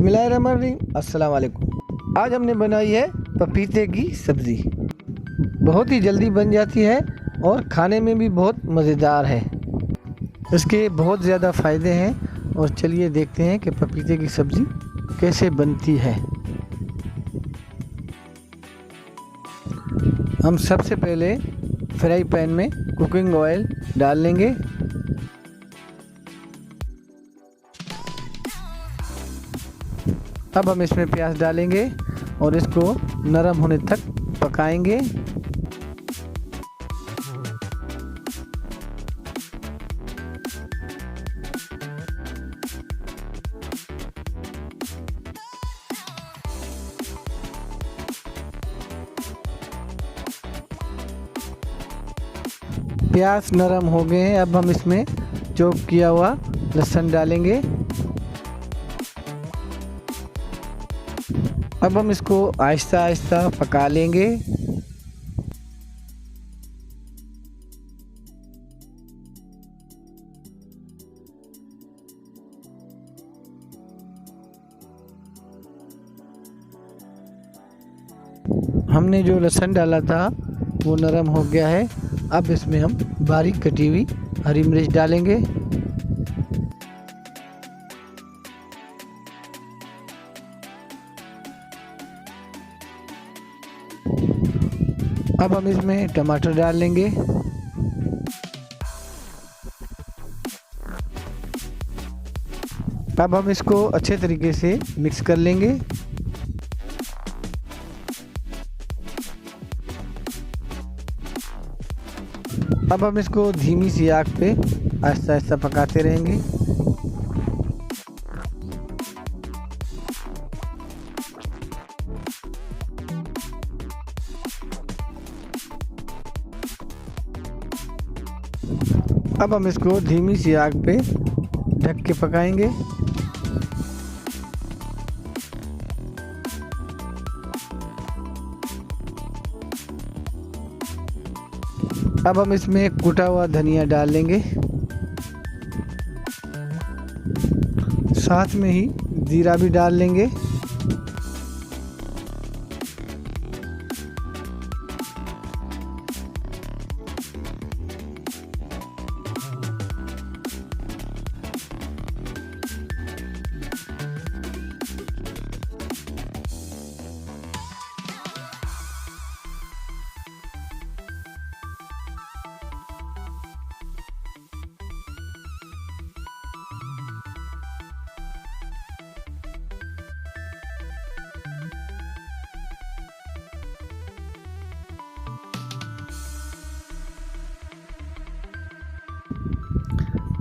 बिस्मिल्लाहिर्रहमानिर्रहीम, अस्सलाम वालेकुम। आज हमने बनाई है पपीते की सब्ज़ी। बहुत ही जल्दी बन जाती है और खाने में भी बहुत मज़ेदार है। इसके बहुत ज़्यादा फ़ायदे हैं और चलिए देखते हैं कि पपीते की सब्ज़ी कैसे बनती है। हम सबसे पहले फ्राई पैन में कुकिंग ऑयल डाल लेंगे। अब हम इसमें प्याज डालेंगे और इसको नरम होने तक पकाएंगे। प्याज नरम हो गए हैं। अब हम इसमें चॉप किया हुआ लहसुन डालेंगे। अब हम इसको आहिस्ता आहिस्ता पका लेंगे। हमने जो लहसुन डाला था वो नरम हो गया है। अब इसमें हम बारीक कटी हुई हरी मिर्च डालेंगे। अब हम इसमें टमाटर डाल लेंगे। अब हम इसको अच्छे तरीके से मिक्स कर लेंगे। अब हम इसको धीमी सी आग पे आहिस्ता आहिस्ता पकाते रहेंगे। अब हम इसको धीमी सी आग पे ढक के पकाएंगे। अब हम इसमें कुटा हुआ धनिया डाल लेंगे। साथ में ही जीरा भी डाल लेंगे।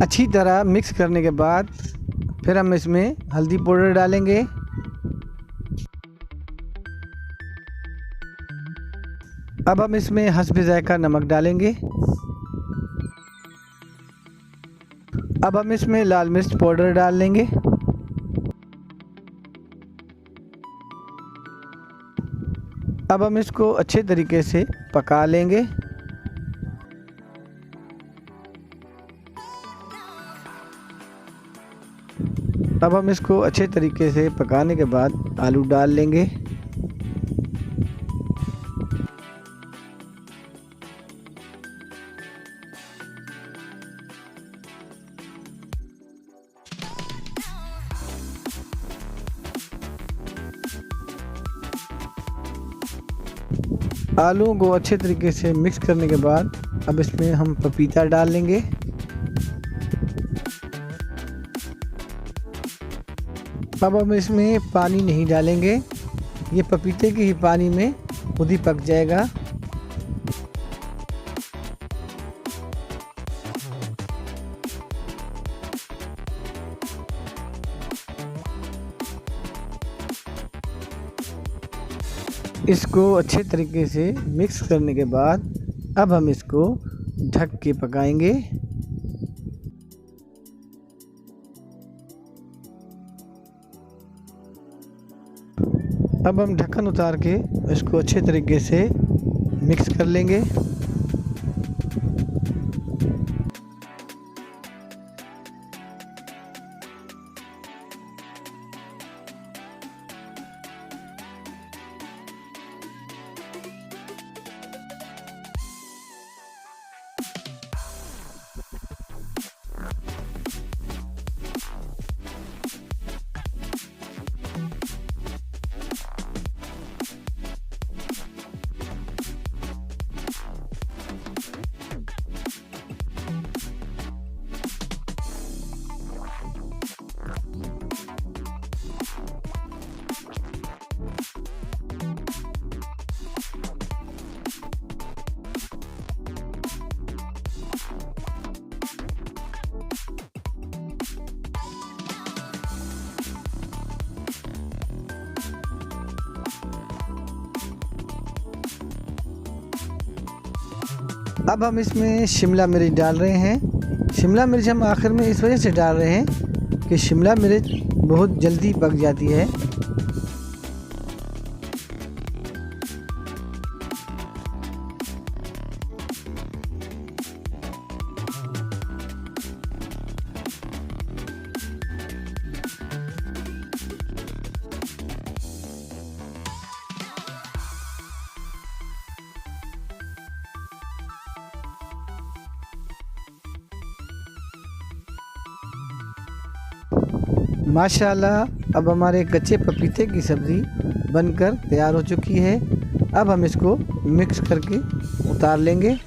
अच्छी तरह मिक्स करने के बाद फिर हम इसमें हल्दी पाउडर डालेंगे। अब हम इसमें हस्बे ज़ायका नमक डालेंगे। अब हम इसमें लाल मिर्च पाउडर डाल लेंगे। अब हम इसको अच्छे तरीके से पका लेंगे। अब हम इसको अच्छे तरीके से पकाने के बाद आलू डाल लेंगे। आलू को अच्छे तरीके से मिक्स करने के बाद अब इसमें हम पपीता डाल लेंगे। अब हम इसमें पानी नहीं डालेंगे, ये पपीते के ही पानी में खुद ही पक जाएगा। इसको अच्छे तरीके से मिक्स करने के बाद अब हम इसको ढक के पकाएंगे। अब हम ढक्कन उतार के इसको अच्छे तरीके से मिक्स कर लेंगे। अब हम इसमें शिमला मिर्च डाल रहे हैं। शिमला मिर्च हम आखिर में इस वजह से डाल रहे हैं कि शिमला मिर्च बहुत जल्दी पक जाती है। माशाल्लाह अब हमारे कच्चे पपीते की सब्ज़ी बनकर तैयार हो चुकी है। अब हम इसको मिक्स करके उतार लेंगे।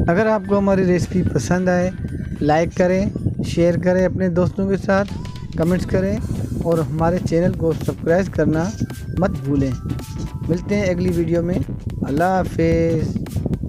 अगर आपको हमारी रेसिपी पसंद आए, लाइक करें, शेयर करें अपने दोस्तों के साथ, कमेंट्स करें और हमारे चैनल को सब्सक्राइब करना मत भूलें। मिलते हैं अगली वीडियो में। अल्लाह हाफिज़।